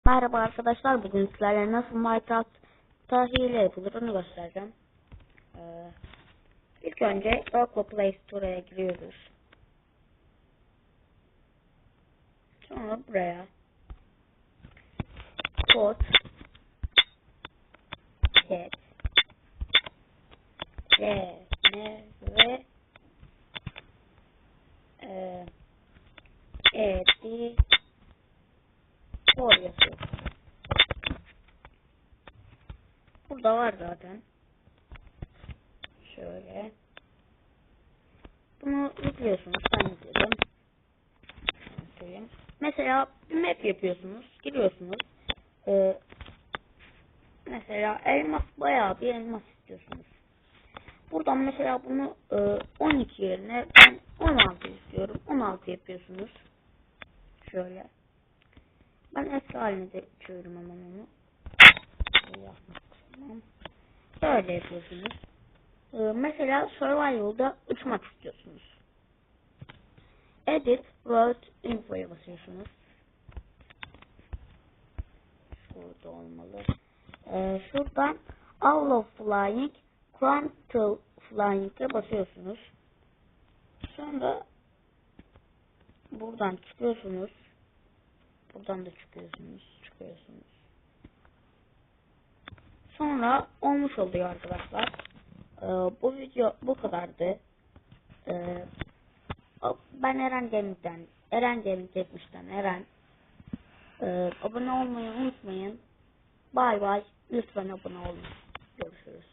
Merhaba arkadaşlar, bugün sizlerle nasıl Minecraft'ta hile yapılır onu göstereceğim. İlk önce Google Play Store'a giriyoruz. Sonra buraya kod cat ve editor yazıyoruz. Burada var zaten. Şöyle. Bunu yüklüyorsunuz. Ben yükledim. Mesela bir map yapıyorsunuz. Giriyorsunuz. Mesela elmas, bayağı bir elmas istiyorsunuz. Buradan mesela bunu 12 yerine ben 16 istiyorum. 16 yapıyorsunuz. Şöyle. Ben eski haline de geçiyorum hemen onu. Böyle yapıyorsunuz. Mesela Survival'da uçmak istiyorsunuz. Edit World Info'ya basıyorsunuz. Şurada olmalı. Şuradan All of Flying, Quantum Flying'e basıyorsunuz. Sonra buradan çıkıyorsunuz. Buradan da çıkıyorsunuz. Sonra olmuş oluyor arkadaşlar. Bu video bu kadardı. Ben Eren Gaming 70'ten Eren. Abone olmayı unutmayın. Bay bay. Lütfen abone olun. Görüşürüz.